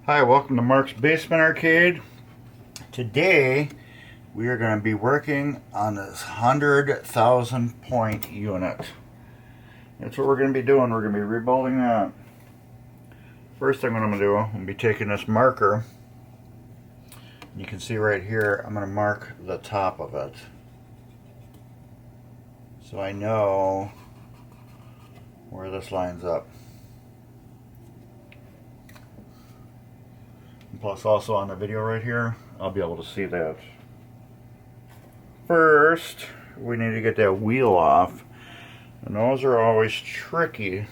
Hi, welcome to Mark's Basement Arcade. Today we are going to be working on this 100,000 point unit. That's what we're going to be doing. We're going to be rebuilding that. First thing what I'm going to do, I'm going to be taking this marker. You can see right here, I'm going to mark the top of it. So I know where this lines up. Plus also on the video right here, I'll be able to see that. First, we need to get that wheel off. And those are always tricky.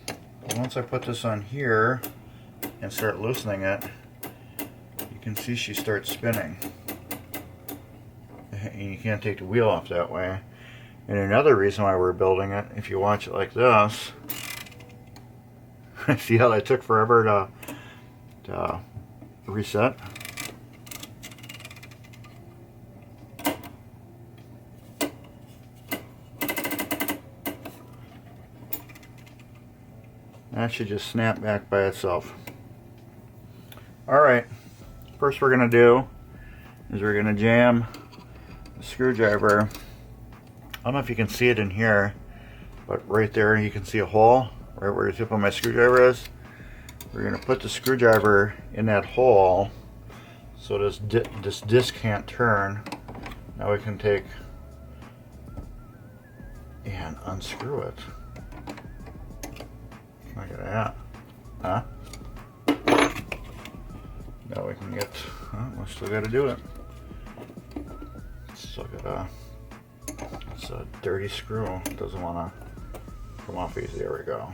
But once I put this on here and start loosening it, you can see she starts spinning. And you can't take the wheel off that way. And another reason why we're building it, if you watch it like this, see how that took forever to reset? That should just snap back by itself. Alright, first we're going to do is we're going to jam the screwdriver. I don't know if you can see it in here, but right there you can see a hole right where the tip of my screwdriver is. We're going to put the screwdriver in that hole so this disc can't turn. Now we can take and unscrew it. Look at that. Huh? Now we can get, we still got to do it. Still got it's a dirty screw. It doesn't want to come off easy. There we go.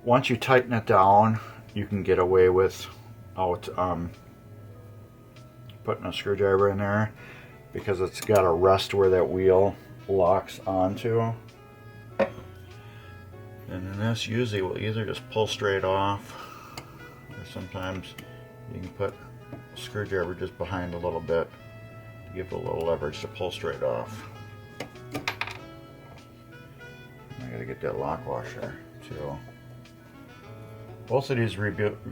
Once you tighten it down, you can get away without putting a screwdriver in there, because it's got to rest where that wheel locks onto. And then this usually will either just pull straight off, or sometimes you can put a screwdriver just behind a little bit to give it a little leverage to pull straight off. I gotta get that lock washer too. Both of these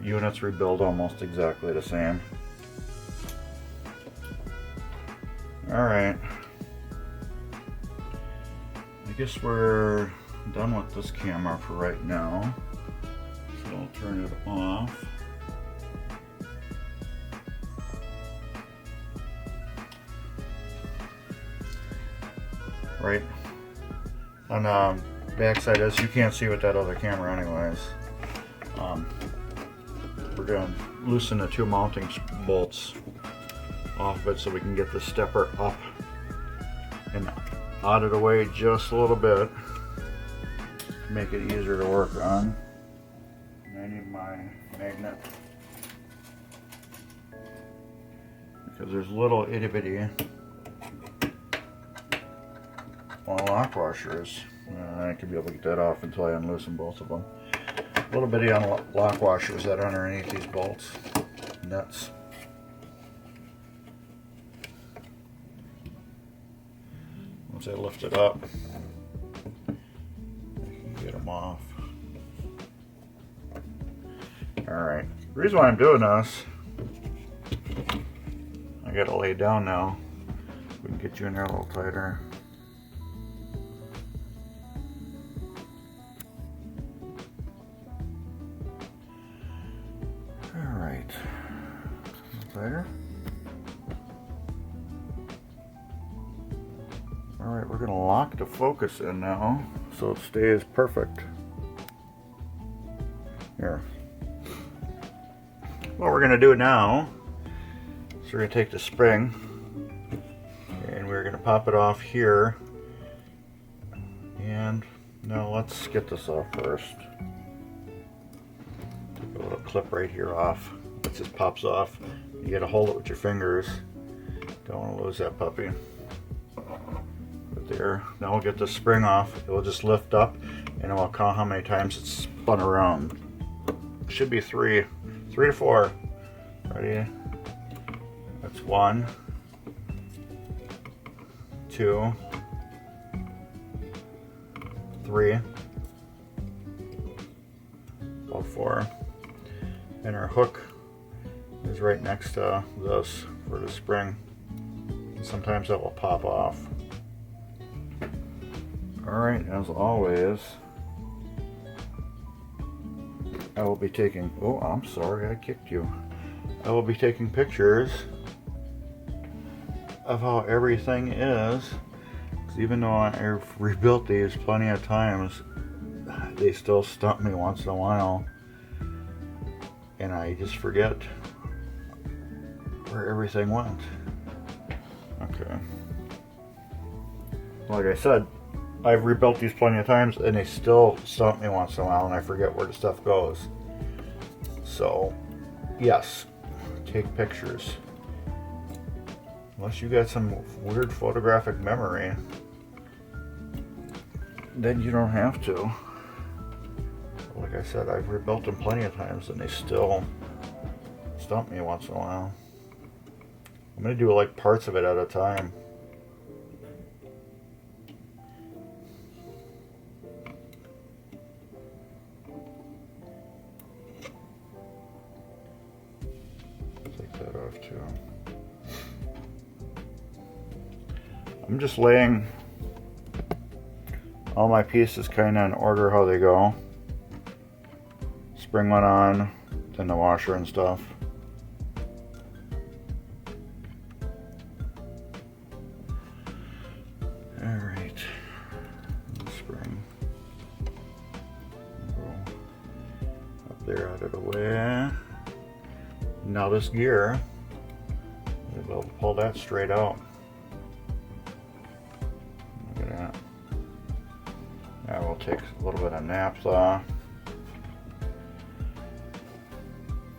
units rebuild almost exactly the same. Alright. I guess we're done with this camera for right now. So I'll turn it off. Right. On the back side of this, you can't see with that other camera anyways. We're going to loosen the two mounting bolts off of it so we can get the stepper up and out of the way just a little bit to make it easier to work on. And I need my magnet, because there's little itty bitty lock washers. I could be able to get that off until I unloosen both of them. Little bitty on lock washers that are underneath these bolts, nuts. Once I lift it up, I can get them off. Alright, the reason why I'm doing this, I gotta lay down now. We can get you in there a little tighter. Alright, tighter. Alright, we're going to lock the focus in now so it stays perfect. Here. What we're going to do now is we're going to take the spring and we're going to pop it off here. And now let's get this off first. A little clip right here off. It just pops off. You gotta hold it with your fingers. Don't want to lose that puppy. But there. Now we'll get the spring off. It will just lift up and it will count how many times it's spun around. It should be three to four. Ready? That's 1, 2, 3, before. And our hook is right next to this for the spring. And sometimes that will pop off. Alright, as always, I will be taking, oh, I'm sorry, I kicked you. I will be taking pictures of how everything is. Because even though I've rebuilt these plenty of times, they still stump me once in a while. And I just forget where everything went. Okay. Like I said, I've rebuilt these plenty of times and they still stump me once in a while and I forget where the stuff goes. So, yes, take pictures. Unless you got some weird photographic memory, then you don't have to. Like I said, I've rebuilt them plenty of times and they still stump me once in a while. I'm going to do like parts of it at a time. Take that off too. I'm just laying all my pieces kind of in order how they go. Spring one on, then the washer and stuff. Alright, spring. Go up there out of the way. Now this gear, we'll be able to pull that straight out. Look at that. Now we'll take a little bit of naphtha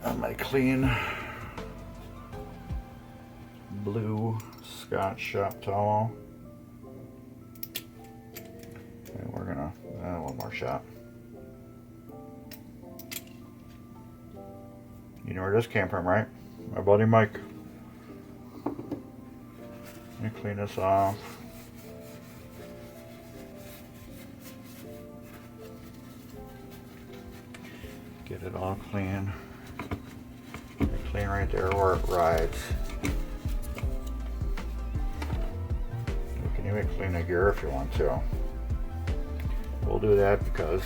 on my clean blue Scotch shop towel. And we're gonna, one more shot. You know where this came from, right? My buddy Mike. Let me clean this off. Get it all clean. Clean right there where it rides. You can even clean the gear if you want to. We'll do that because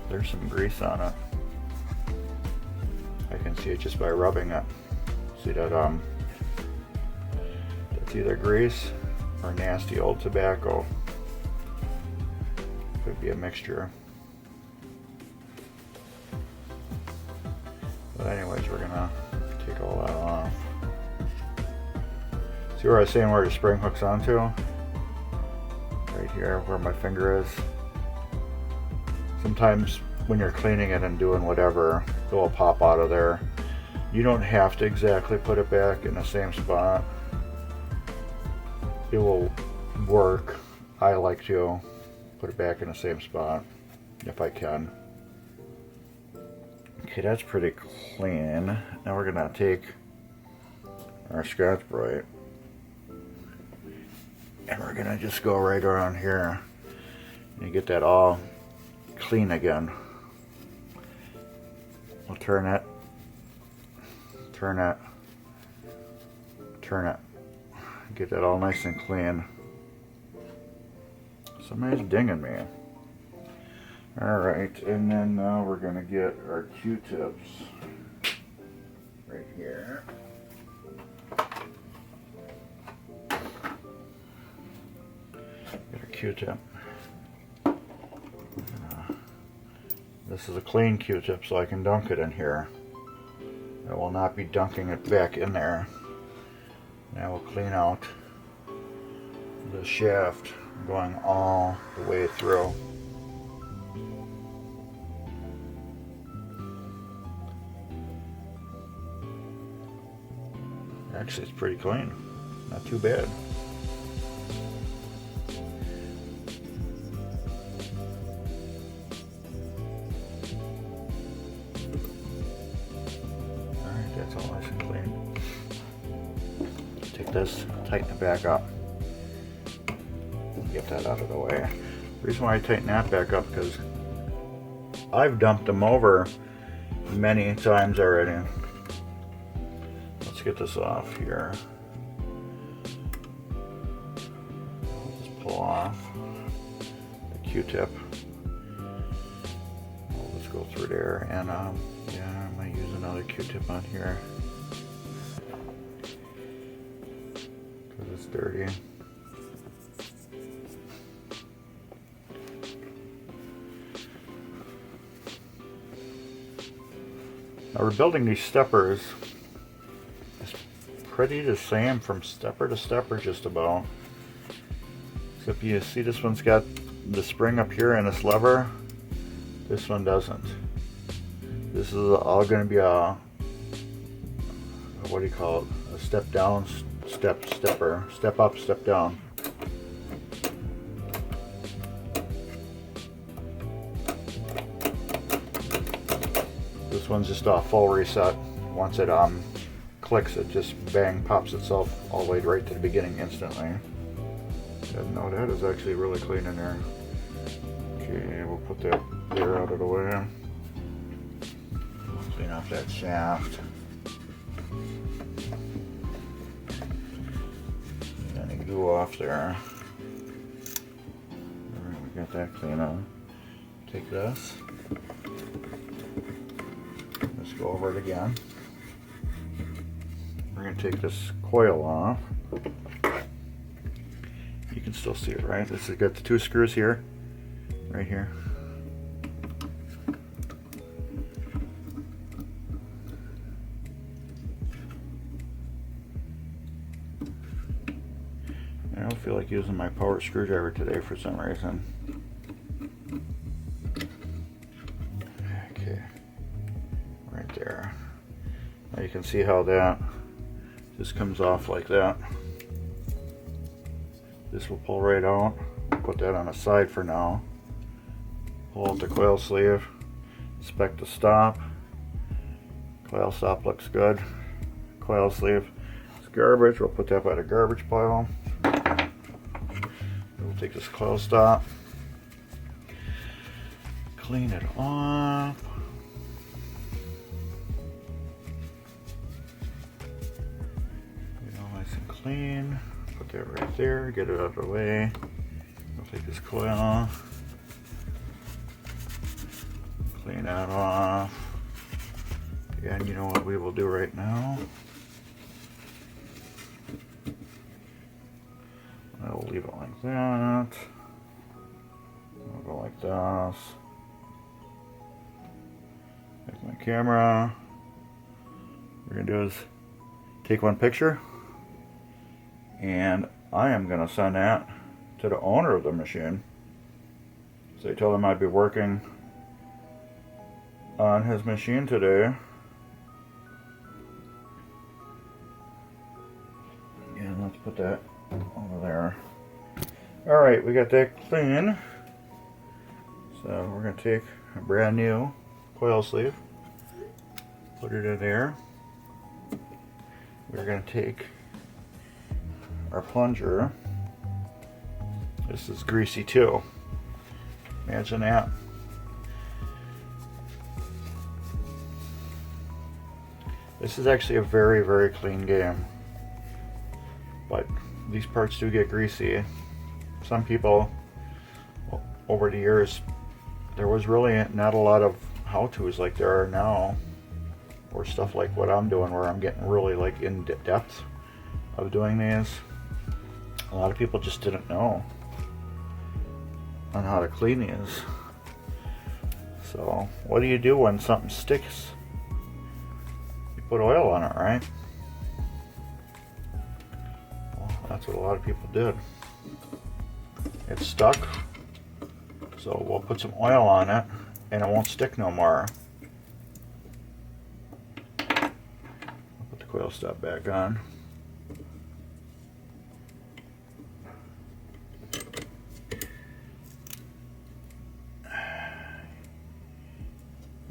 there's some grease on it. I can see it just by rubbing it. See that that's either grease or nasty old tobacco. Could be a mixture. But anyways, we're gonna take all that off. See where I was saying where the spring hooks onto? Right here where my finger is. Sometimes when you're cleaning it and doing whatever, it will pop out of there. You don't have to exactly put it back in the same spot. It will work. I like to put it back in the same spot if I can. Okay, that's pretty clean. Now we're gonna take our Scotch-Brite and we're gonna just go right around here and get that all clean again. We'll turn it, turn it, turn it. Get that all nice and clean. Somebody's dinging me. Alright, and then now we're going to get our Q-tips right here. Get our Q-tip. This is a clean Q-tip so I can dunk it in here. I will not be dunking it back in there. Now we'll clean out the shaft going all the way through. Actually, it's pretty clean. Not too bad. Alright, that's all nice and clean. Take this, tighten it back up. Get that out of the way. The reason why I tighten that back up because I've dumped them over many times already. Let's get this off here. Just pull off the Q-tip. I'll just go through there, and yeah, I might use another Q-tip on here because it's dirty. Now we're building these steppers. It's pretty the same from stepper to stepper just about. Except you see this one's got the spring up here and this lever. This one doesn't. This is all going to be a, what do you call it? A step down, stepper. Step up, step down. This one's just a full reset. Once it clicks, it just bang pops itself all the way right to the beginning instantly. And no, that is actually really clean in there. Okay, we'll put that there out of the way. Clean off that shaft. Any glue off there. Alright, we got that clean up. Take this. Let's go over it again. We're going to take this coil off. You can still see it, right? This has got the two screws here, right here. I don't feel like using my power screwdriver today for some reason. Okay, right there. Now you can see how that just comes off like that. This will pull right out. We'll put that on the side for now. Pull out the coil sleeve. Inspect the stop. Coil stop looks good. Coil sleeve is garbage. We'll put that by the garbage pile. We'll take this coil stop. Clean it off. Get it all nice and clean. Put that right there, get it out of the way. We'll take this coil off. Clean that off. And you know what we will do right now? I will leave it like that. I'll go like this. Take my camera. What we're gonna do is take one picture, and I am going to send that to the owner of the machine. So I told him I'd be working on his machine today. And let's put that over there. Alright, we got that clean. So we're going to take a brand new coil sleeve, put it in there. We're going to take our plunger. This is greasy too. Imagine that. This is actually a very, very clean game. But these parts do get greasy. Some people, over the years, there was really not a lot of how-tos like there are now. Or stuff like what I'm doing, where I'm getting really like in depth of doing these. A lot of people just didn't know on how to clean these. So what do you do when something sticks? You put oil on it, right? Well, that's what a lot of people did. It's stuck, so we'll put some oil on it and it won't stick no more. I'll put the coil stop back on.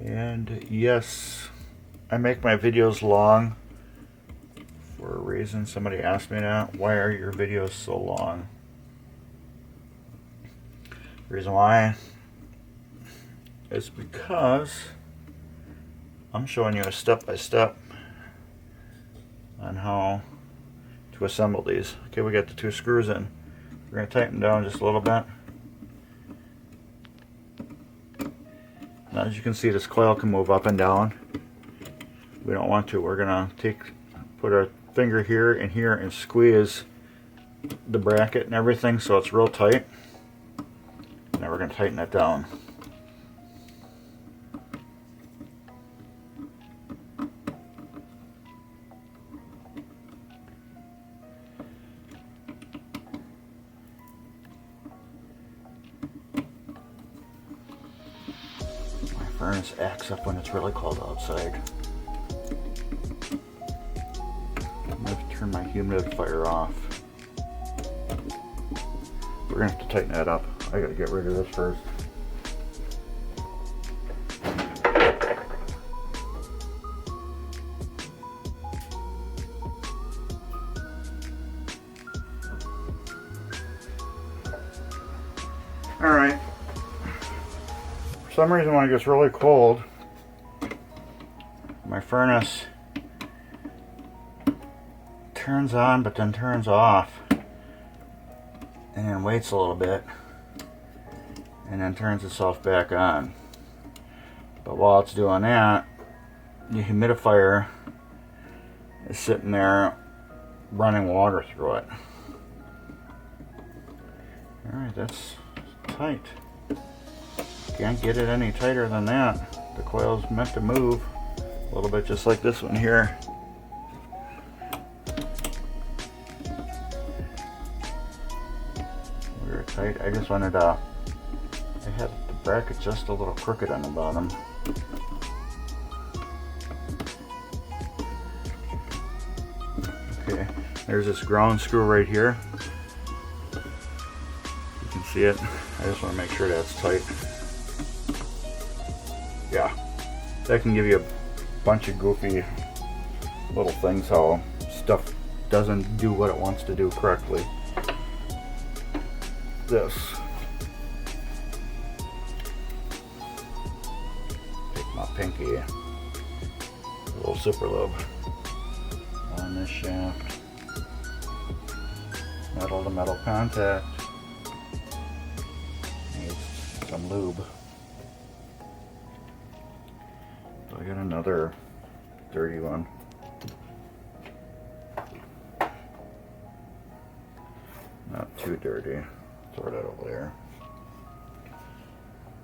And yes, I make my videos long for a reason. Somebody asked me that. Why are your videos so long? The reason why is because I'm showing you a step-by-step on how to assemble these. Okay, we got the 2 screws in. We're going to tighten them down just a little bit. Now, as you can see, this coil can move up and down. We don't want to. We're going to put our finger here and squeeze the bracket and everything so it's real tight. Now we're going to tighten it down. Furnace acts up when it's really cold outside. I'm going to turn my humidifier off. We're going to have to tighten that up. I got to get rid of this first. Alright. For some reason when it gets really cold, my furnace turns on but then turns off and then waits a little bit and then turns itself back on. But while it's doing that, the humidifier is sitting there running water through it. Alright, that's tight. Can't get it any tighter than that. The coil's meant to move a little bit, just like this one here. We're tight. I just wanted to. I had the bracket just a little crooked on the bottom. Okay, there's this ground screw right here. You can see it. I just want to make sure that's tight. Yeah, that can give you a bunch of goofy little things how stuff doesn't do what it wants to do correctly. This. Take my pinky, a little super lube on this shaft. Metal to metal contact. Needs some lube. I got another dirty one. Not too dirty. Throw that over there.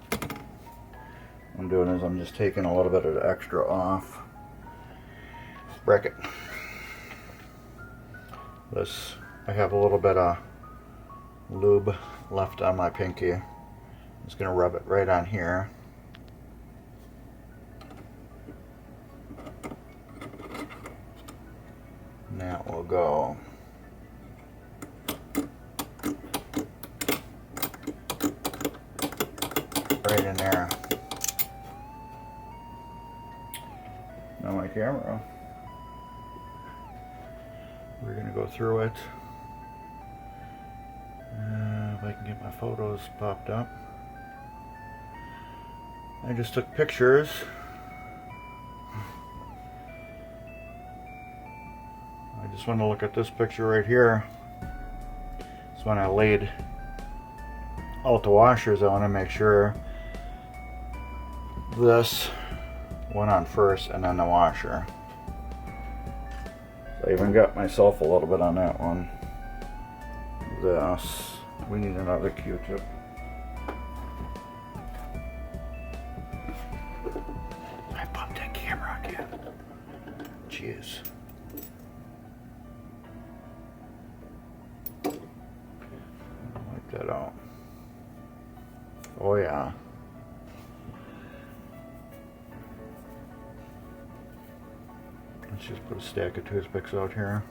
What I'm doing is I'm just taking a little bit of the extra off bracket. This, I have a little bit of lube left on my pinky. I'm just going to rub it right on here. And that will go right in there. Now my camera. We're going to go through it. If I can get my photos popped up. I just took pictures. I just want to look at this picture right here. It's when I laid out the washers. I want to make sure this went on first and then the washer. So I even got myself a little bit on that one. This. We need another Q-tip. I bumped that camera again. Jeez. Wipe that out. Oh yeah. Let's just put a stack of toothpicks out here.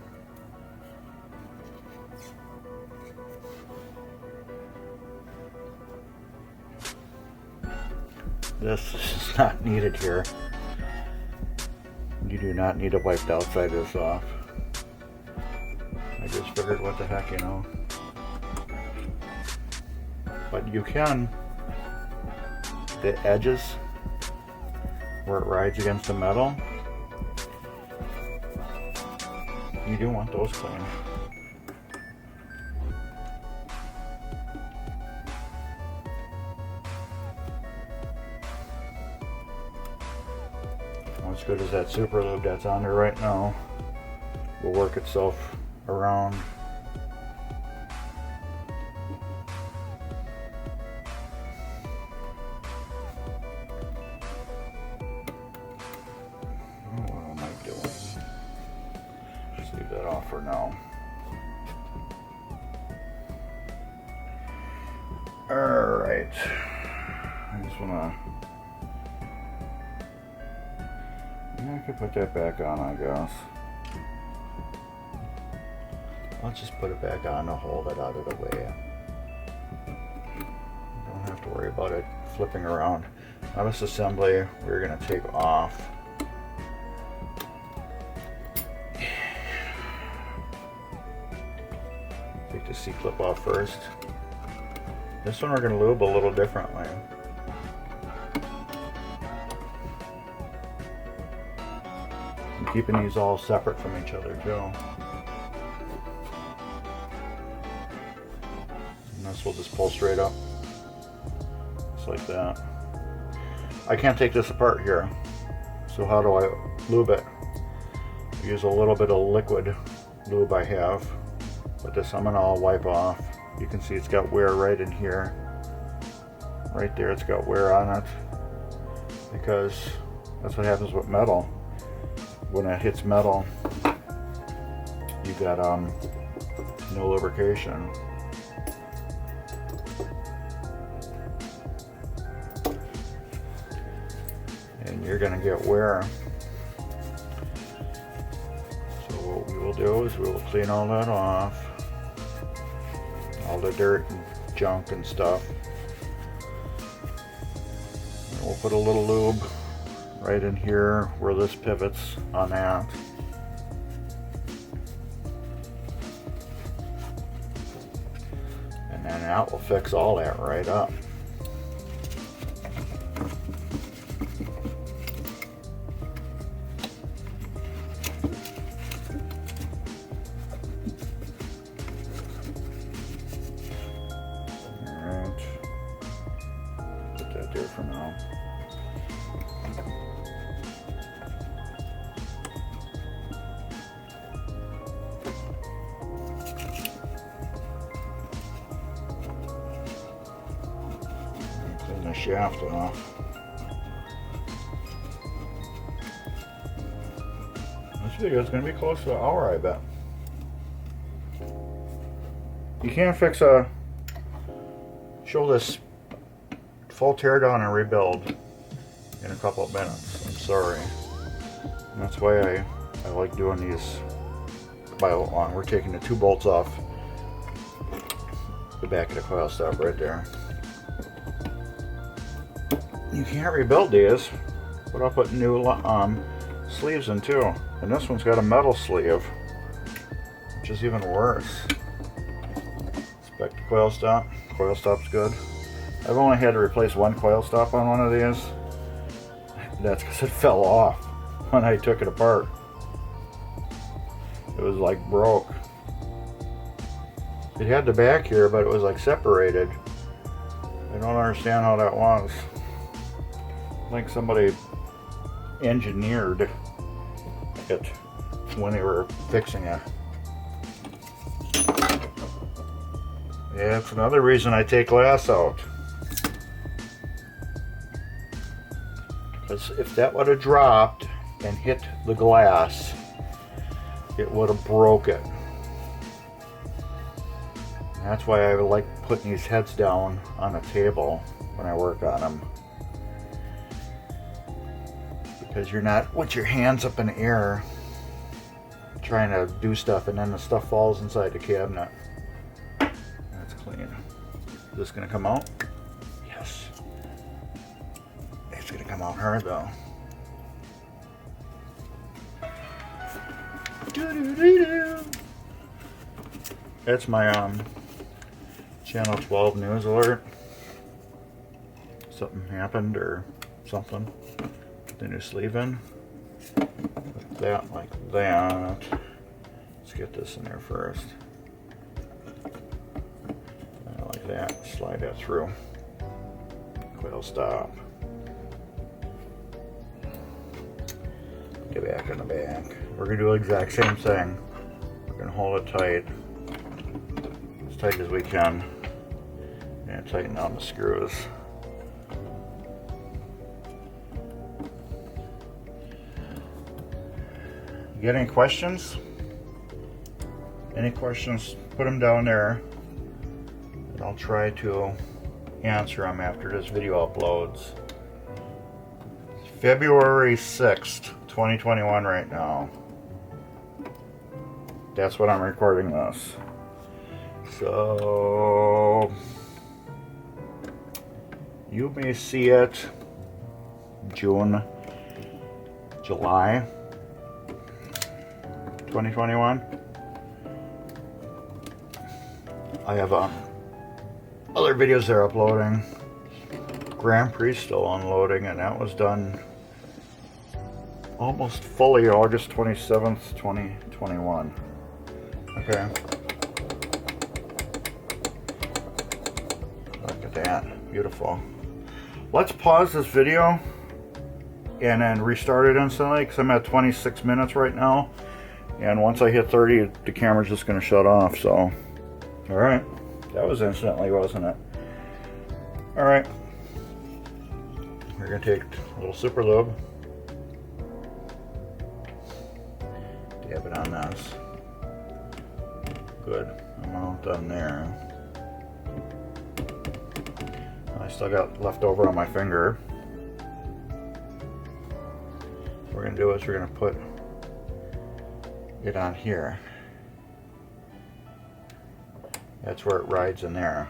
This is not needed here. You do not need to wipe the outside of this off. I just figured, what the heck, you know. But you can, the edges where it rides against the metal. You do want those clean. As good as that super lube that's on there right now will work itself around. What am I doing? Just leave that off for now. Alright. I just wanna, I could put that back on, I guess. Let's just put it back on to hold it out of the way. Don't have to worry about it flipping around. Now this assembly we're going to take off. Take the C-clip off first. This one we're going to lube a little differently. I'm keeping these all separate from each other too. And this will just pull straight up. Just like that. I can't take this apart here. So how do I lube it? I use a little bit of liquid lube I have. But this I'm gonna wipe off. You can see it's got wear right in here. Right there it's got wear on it. Because that's what happens with metal. When it hits metal, you got no lubrication. And you're gonna get wear. So what we will do is we will clean all that off. All the dirt and junk and stuff. And we'll put a little lube right in here where this pivots on that. And then that will fix all that right up. Alright. Put that there for now. Clean the shaft off. This video is going to be close to an hour, I bet. You can't fix show this full teardown and rebuild in a couple of minutes. I'm sorry. And that's why I like doing these by a long. We're taking the 2 bolts off the back of the coil stop right there. You can't rebuild these, but I'll put new sleeves in too. And this one's got a metal sleeve, which is even worse. Inspect the coil stop. Coil stop's good. I've only had to replace 1 coil stop on one of these. That's because it fell off when I took it apart. It was like broke. It had the back here, but it was like separated. I don't understand how that was. I think somebody engineered it when they were fixing it. Yeah, that's another reason I take glass out. Because if that would have dropped and hit the glass, it would have broke it. And that's why I like putting these heads down on a table when I work on them. Because you're not with your hands up in the air trying to do stuff and then the stuff falls inside the cabinet. That's clean. Is this going to come out? Yes. It's going to come out hard though. That's my channel 12 news alert. Something happened or something. I the new sleeve in. Put that like that. Let's get this in there first. Like that. Slide that through. Coil stop. Get back in the back. We're going to do the exact same thing. We're going to hold it tight. As tight as we can. And tighten down the screws. You got any questions? Any questions, put them down there. And I'll try to answer them after this video uploads. It's February 6th, 2021 right now. That's what I'm recording this. So you may see it June, July 2021. I have other videos they're uploading. Grand Prix still unloading, and that was done almost fully August 27th, 2021. Okay. Look at that. Beautiful. Let's pause this video and then restart it instantly because I'm at 26 minutes right now. And once I hit 30, the camera's just going to shut off. So, alright. That was instantly, wasn't it? Alright. We're going to take a little super lube. Dab it on this. Good. I'm all done there. I still got left over on my finger. What we're going to do is we're going to put it on here. That's where it rides in there.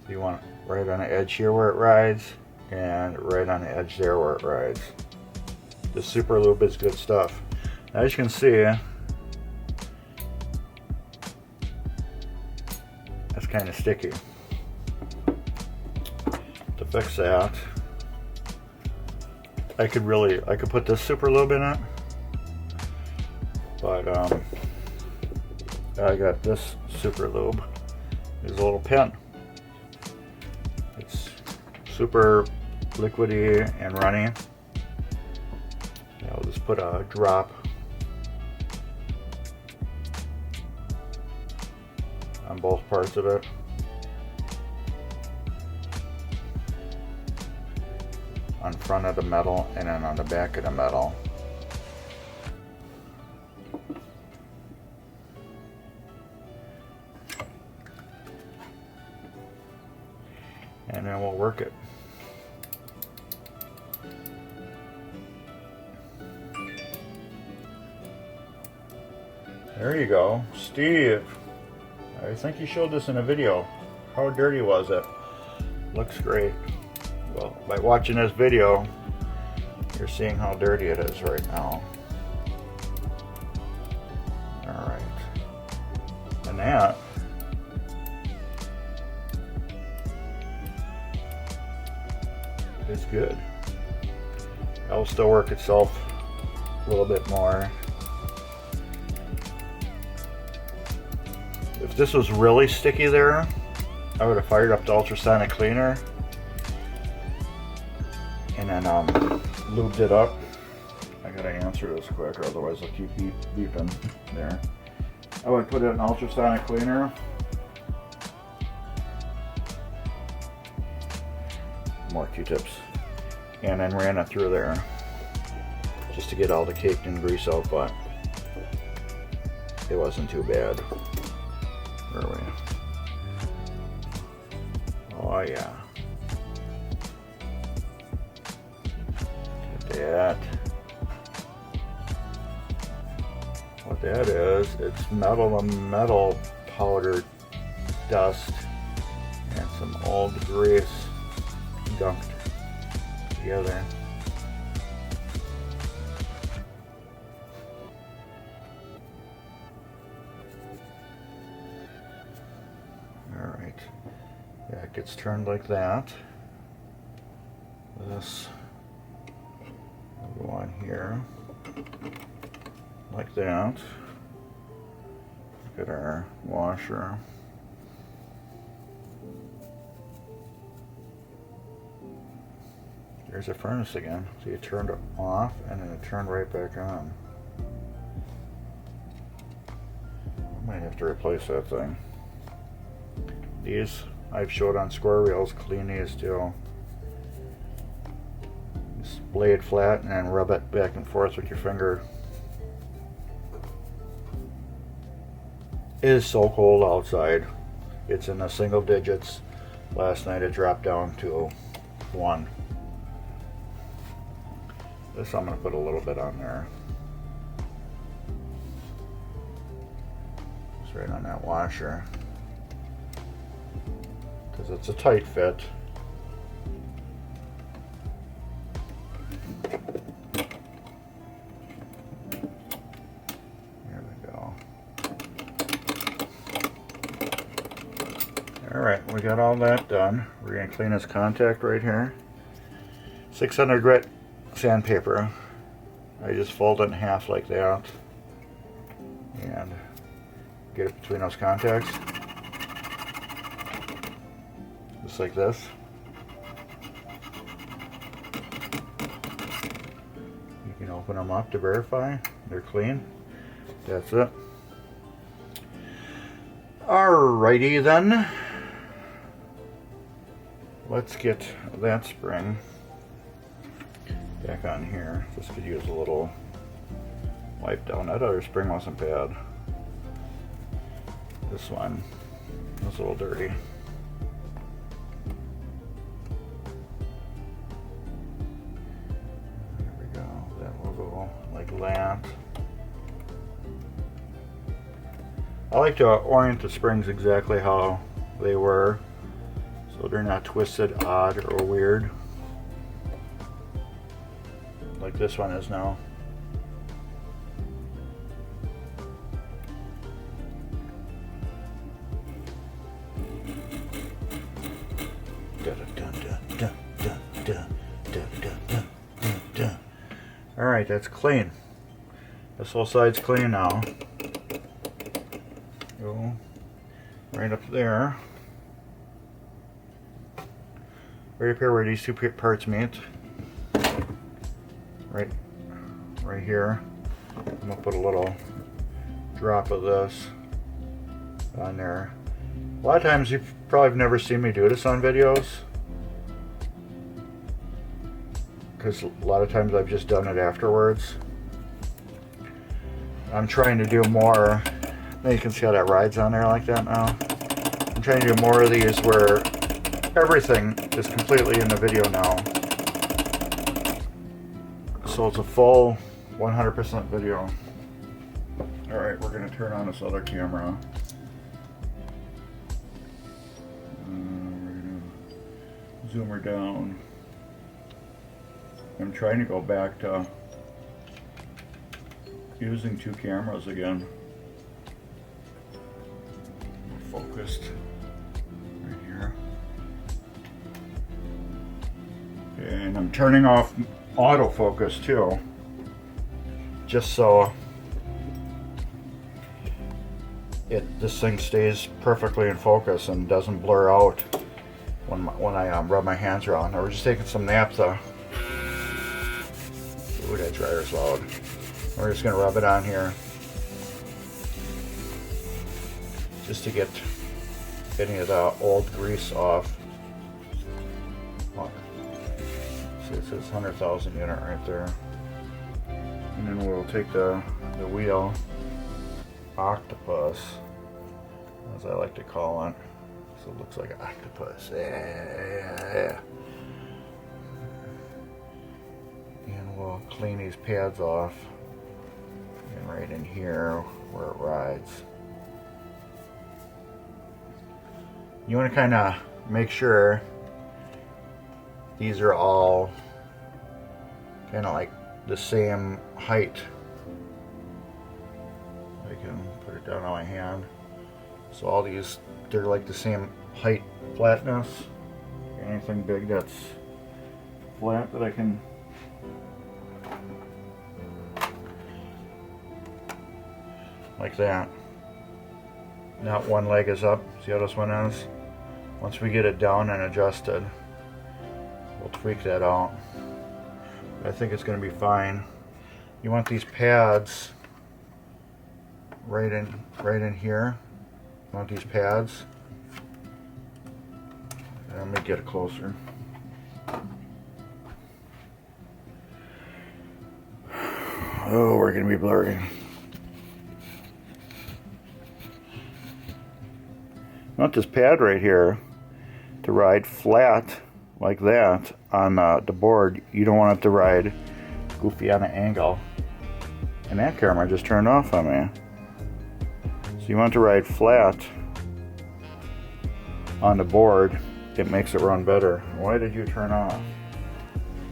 So you want it right on the edge here where it rides, and right on the edge there where it rides. The super lube is good stuff. As you can see, that's kind of sticky. To fix that, I could put this super lube in it, but I got this super lube. There's a little pen. It's super liquidy and runny. I'll just put a drop on both parts of it. On front of the metal and then on the back of the metal. And then we'll work it. There you go. Steve, I think you showed this in a video. How dirty was it? Looks great. Well, by watching this video, you're seeing how dirty it is right now. Alright. And that is good. That will still work itself a little bit more. If this was really sticky there, I would have fired up the ultrasonic cleaner and then lubed it up. I gotta answer this quick, or otherwise I'll keep beeping there. I would put it in ultrasonic cleaner. More Q-tips. And then ran it through there just to get all the caked in grease out, but it wasn't too bad. Where are we? Oh yeah. Look at that. What that is, it's metal to metal powder dust and some old grease dunked together. Alright, that gets turned like that. This We'll go on here like that. Look at our washer. There's a furnace again. So you turned it off and then it turned right back on. I might have to replace that thing. These I've showed on square reels. Clean these too. Just lay it flat and then rub it back and forth with your finger. It is so cold outside. It's in the single digits. Last night it dropped down to 1. This I'm going to put a little bit on there. It's right on that washer. Because it's a tight fit. There we go. Alright, we got all that done. We're going to clean this contact right here. 600 grit sandpaper. I just fold it in half like that and get it between those contacts, just like this. You can open them up to verify they're clean. That's it. Alrighty then, let's get that spring back on here. This could use a little wipe down. That other spring wasn't bad. This one was a little dirty. There we go. That will go like that. I like to orient the springs exactly how they were, so they're not twisted, odd, or weird. Like this one is now. Alright, that's clean. This whole side's clean now. Go right up there. Right up here where these two parts meet. Right here. I'm gonna put a little drop of this on there. A lot of times you've probably never seen me do this on videos, because a lot of times I've just done it afterwards. I'm trying to do more. Now you can see how that rides on there like that now. I'm trying to do more of these where everything is completely in the video now. So it's a full 100% video. Alright, we're going to turn on this other camera. We're going to zoom her down. I'm trying to go back to using 2 cameras again. Focused right here. And I'm turning off autofocus too, just so this thing stays perfectly in focus and doesn't blur out when I rub my hands around. Now we're just taking some naphtha. Ooh, that dryer's loud. We're just gonna rub it on here just to get any of the old grease off. See, it says 100,000 unit right there. And then we'll take the wheel octopus, as I like to call it. So it looks like an octopus. Yeah. And we'll clean these pads off. And right in here where it rides. You want to kind of make sure these are all kind of like the same height. I can put it down on my hand. So all these, they're like the same height, flatness. Anything big that's flat that I can like that. Now one leg is up. See how this one is? Once we get it down and adjusted, we'll tweak that out. I think it's going to be fine. You want these pads right in here. You want these pads. Let me get it closer. Oh, we're going to be blurry. You want this pad right here to ride flat like that on the board. You don't want it to ride goofy on an angle. And that camera just turned off on me. So you want to ride flat on the board. It makes it run better. Why did you turn off?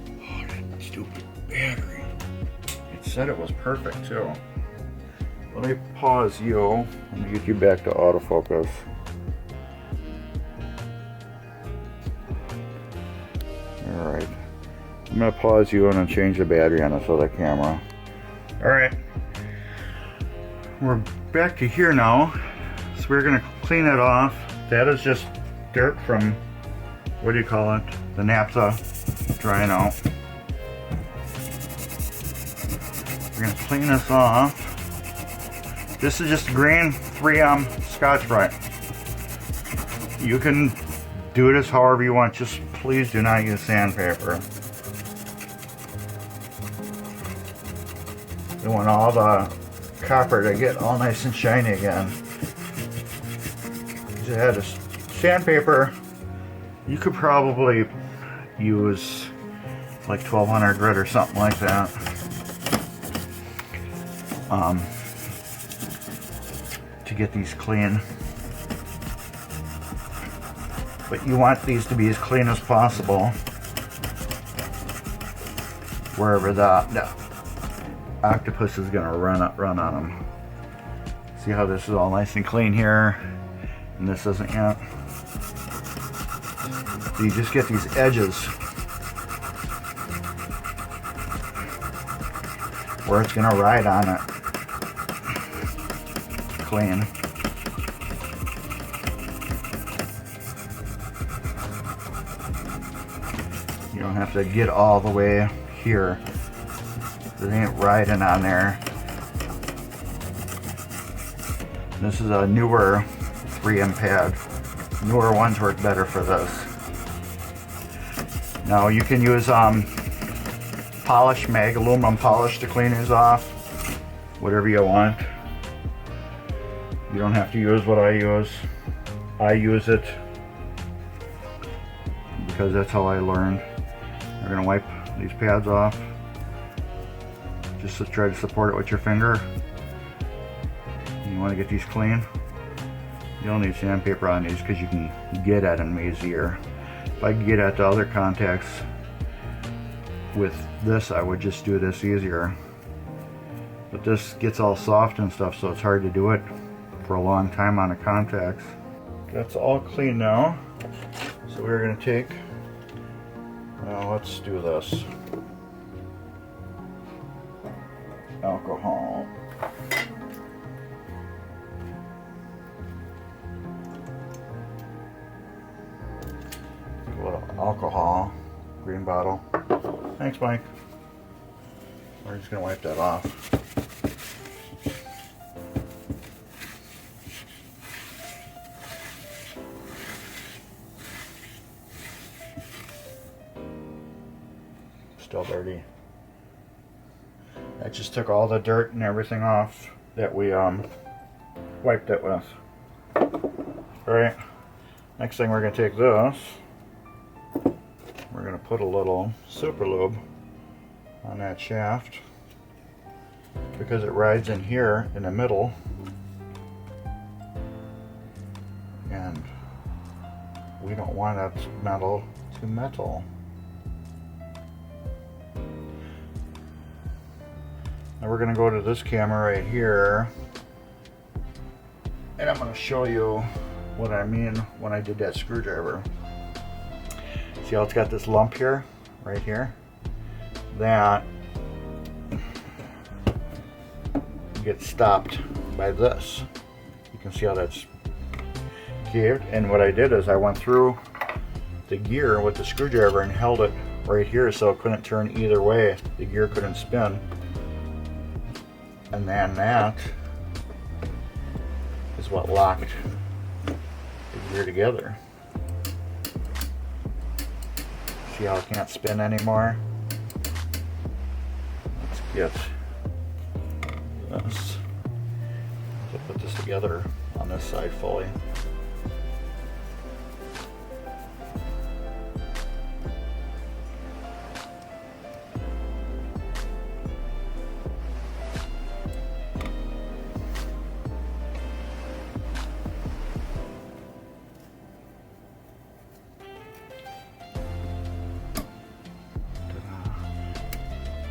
Oh, that stupid battery. It said it was perfect too. Let me pause you. Let me get you back to autofocus. Alright. I'm going to pause you and then change the battery on this other camera. Alright. We're back to here now. So we're going to clean it off. That is just dirt from, what do you call it? The naphtha drying out. We're going to clean this off. This is just green 3M Scotch-Brite. You can do this however you want. Just please do not use sandpaper. You want all the copper to get all nice and shiny again. If you had a sandpaper, you could probably use like 1200 grit or something like that. To get these clean. But you want these to be as clean as possible wherever the octopus is going to run on them. See how this is all nice and clean here, and this isn't yet. So you just get these edges where it's going to ride on it clean. You don't have to get all the way here. It ain't riding on there. This is a newer 3M pad. Newer ones work better for this. Now you can use polish, mag aluminum polish to clean these off. Whatever you want. You don't have to use what I use. I use it because that's how I learned. We're going to wipe these pads off. Just to try to support it with your finger. You want to get these clean. You don't need sandpaper on these because you can get at them easier. If I could get at the other contacts with this, I would just do this easier. But this gets all soft and stuff, so it's hard to do it for a long time on the contacts. That's all clean now. So we're going to take, let's do this. Alcohol. A little alcohol, green bottle. Thanks, Mike. We're just going to wipe that off. Still dirty. I just took all the dirt and everything off that we wiped it with. Alright, next thing we're going to take this. We're going to put a little super lube on that shaft because it rides in here in the middle, and we don't want it metal to metal. Now we're going to go to this camera right here, and I'm going to show you what I mean when I did that screwdriver. See how it's got this lump here, right here? That gets stopped by this. You can see how that's caved. And what I did is I went through the gear with the screwdriver and held it right here so it couldn't turn either way. The gear couldn't spin. And then that is what locked the gear together. See how it can't spin anymore? Let's get this. Let's put this together on this side fully.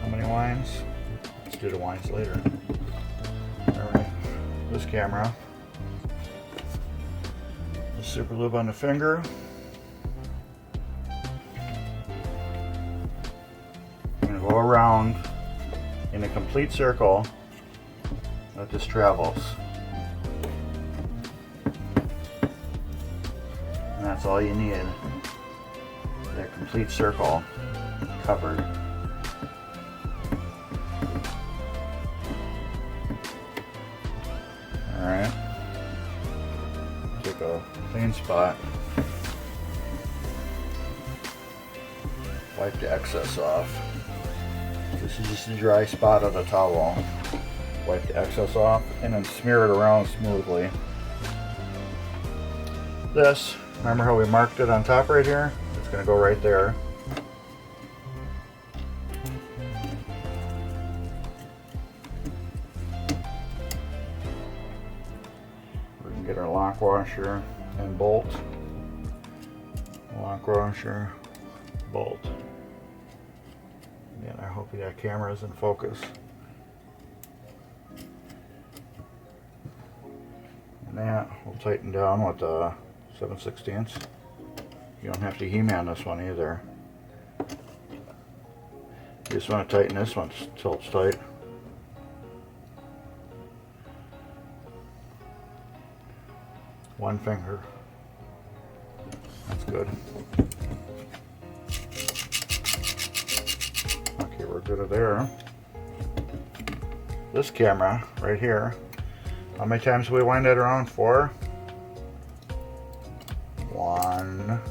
How many lines? Let's do the lines later. Alright, this camera. The super lube on the finger. I'm going to go around in a complete circle that this travels. And that's all you need. That complete circle covered. Alright, take a clean spot, wipe the excess off. This is just a dry spot of the towel. Wipe the excess off and then smear it around smoothly. This, remember how we marked it on top right here? It's going to go right there. Get our lock washer and bolt. Lock washer, bolt. Again, I hope that camera is in focus. And that will tighten down with 7/16. You don't have to He-Man this one either. You just want to tighten this one till it's tight. One finger. That's good. Okay, we're good there. This camera right here, how many times do we wind that around? 4? 1,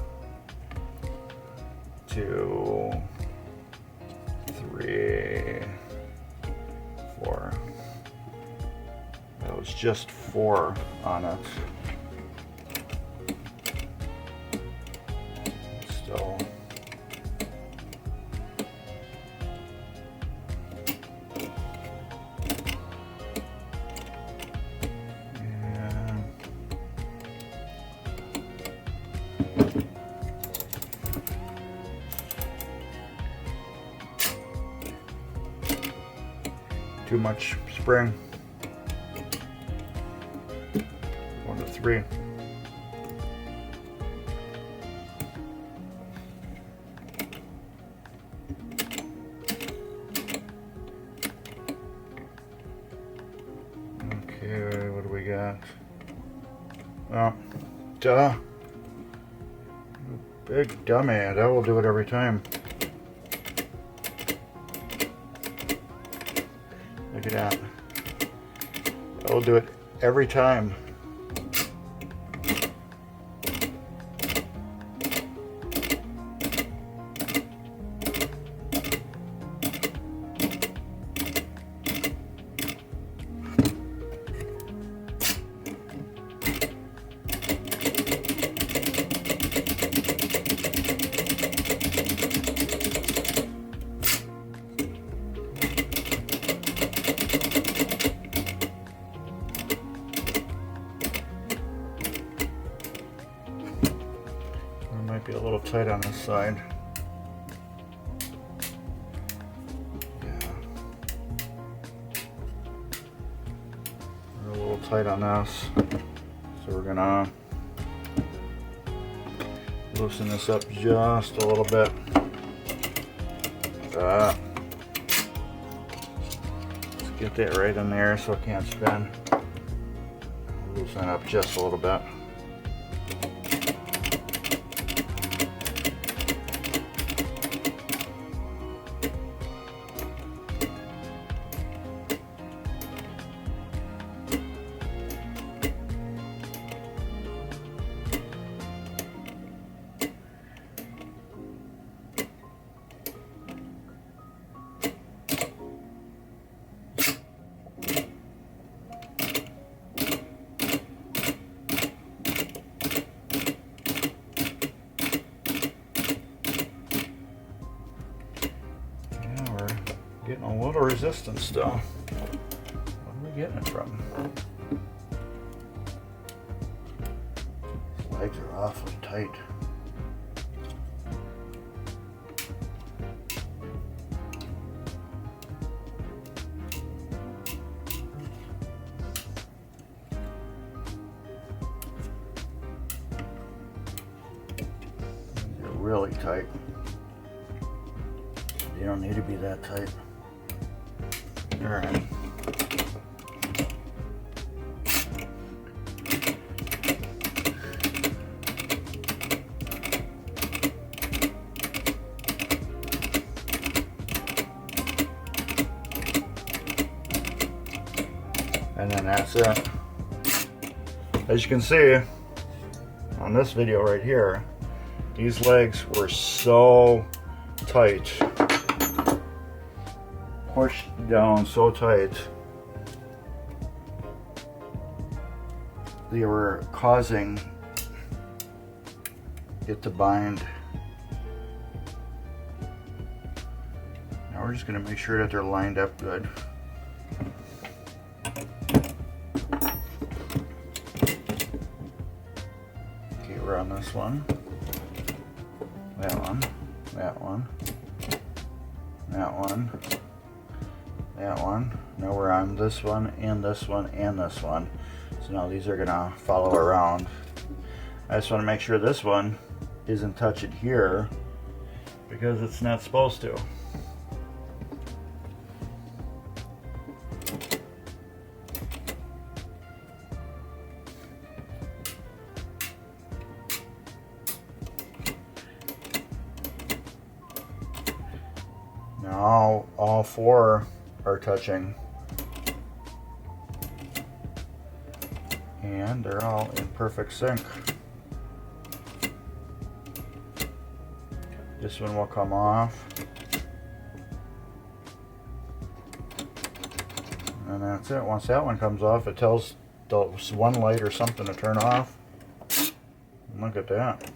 2, 3, 4. That was just 4 on it. Still. Too much spring. 1 to 3. Okay, what do we got? Oh, duh. Big dummy, that will do it every time. Look at that. That will do it every time. Might be a little tight on this side. Yeah. We're a little tight on this. So we're gonna loosen this up just a little bit. Let's get that right in there so it can't spin. Loosen it up just a little bit. Getting a little resistance still. What are we getting it from? These legs are awfully tight. They're really tight. They don't need to be that tight. All right. And then that's it. As you can see on this video right here, these legs were so tight. Pushed down so tight, they were causing it to bind. Now we're just going to make sure that they're lined up good. Okay, we're on this one, that one, that one, that one, that one. Now we're on this one and this one and this one. So now these are gonna follow around. I just want to make sure this one isn't touching here because it's not supposed to. Now all four are touching, and they're all in perfect sync. This one will come off, and that's it. Once that one comes off, it tells the one light or something to turn off. Look at that.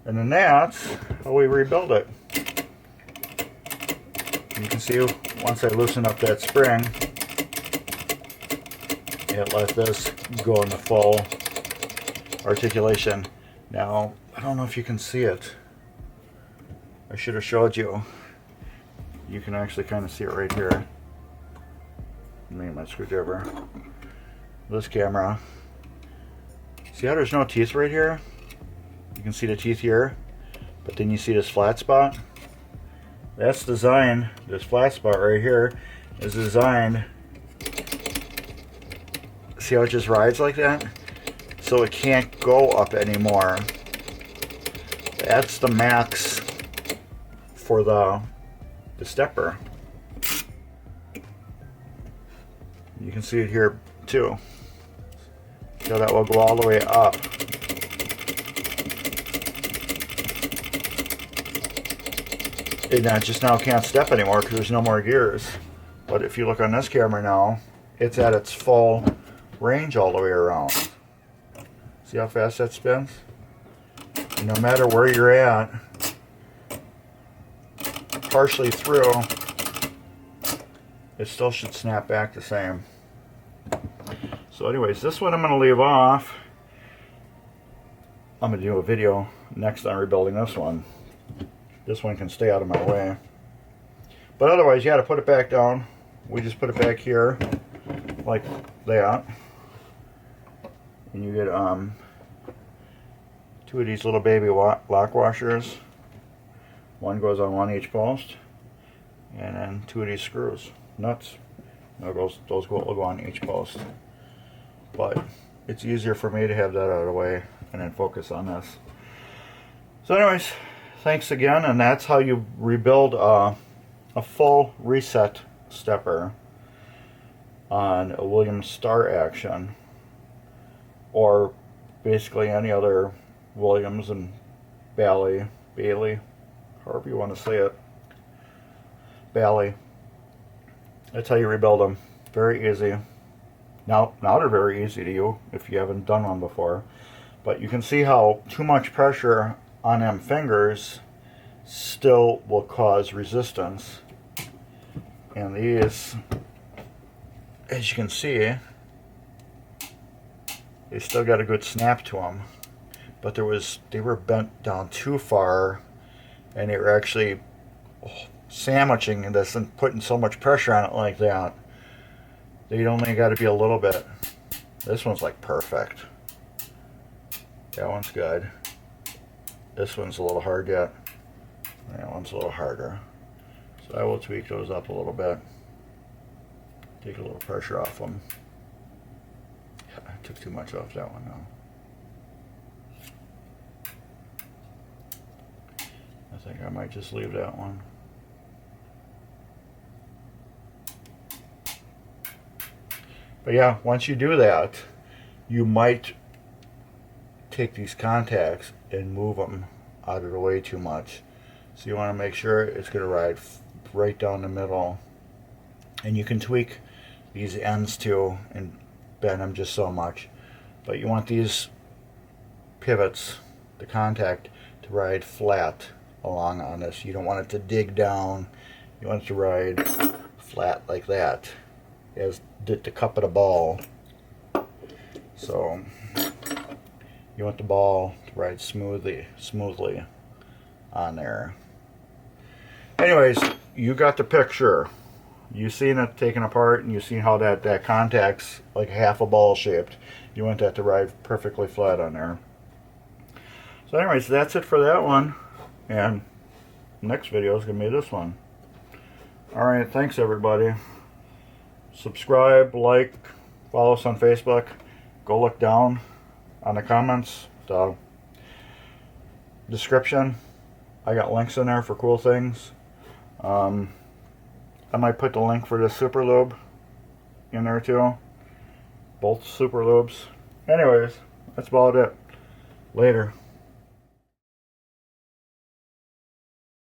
And then that's how we rebuild it. You can see once I loosen up that spring, it let this go into full articulation. Now, I don't know if you can see it. I should have showed you. You can actually kind of see it right here. Let me get my screwdriver. This camera. See how there's no teeth right here? You can see the teeth here, but then you see this flat spot? That's designed, this flat spot right here is designed, see how it just rides like that? So it can't go up anymore. That's the max for the stepper. You can see it here too. So that will go all the way up. It just now can't step anymore because there's no more gears. But if you look on this camera now, it's at its full range all the way around. See how fast that spins? And no matter where you're at, partially through, it still should snap back the same. So anyways, this one I'm going to leave off. I'm going to do a video next on rebuilding this one. This one can stay out of my way. But otherwise, you got to put it back down. We just put it back here, like that. And you get two of these little baby lock washers. One goes on one each post, and then two of these screws, nuts. Those will go on each post. But it's easier for me to have that out of the way and then focus on this. So anyways, thanks again, and that's how you rebuild a full reset stepper on a Williams Star Action, or basically any other Williams and Bailey, however you want to say it, Bailey. That's how you rebuild them. Very easy. Now they're very easy to you if you haven't done one before. But you can see how too much pressure on them fingers still will cause resistance. And these, as you can see, they still got a good snap to them. But they were bent down too far, and they were actually sandwiching this and putting so much pressure on it like that. They only got to be a little bit. This one's like perfect. That one's good. This one's a little hard yet. That one's a little harder. So I will tweak those up a little bit. Take a little pressure off them. I took too much off that one now. I think I might just leave that one. But yeah, once you do that, you might take these contacts and move them out of the way too much. So you want to make sure it's going to ride right down the middle. And you can tweak these ends too and bend them just so much. But you want these pivots, the contact, to ride flat along on this. You don't want it to dig down. You want it to ride flat like that, as did the cup of the ball. So you want the ball to ride smoothly on there. Anyways, you got the picture. You seen it taken apart, and you seen how that contact's like half a ball shaped. You want that to ride perfectly flat on there. So anyways, that's it for that one. And next video is going to be this one. Alright, thanks everybody. Subscribe, like, follow us on Facebook. Go look down on the comments, the description. I got links in there for cool things. I might put the link for the super lube in there too. Both super lubes. Anyways, that's about it. Later.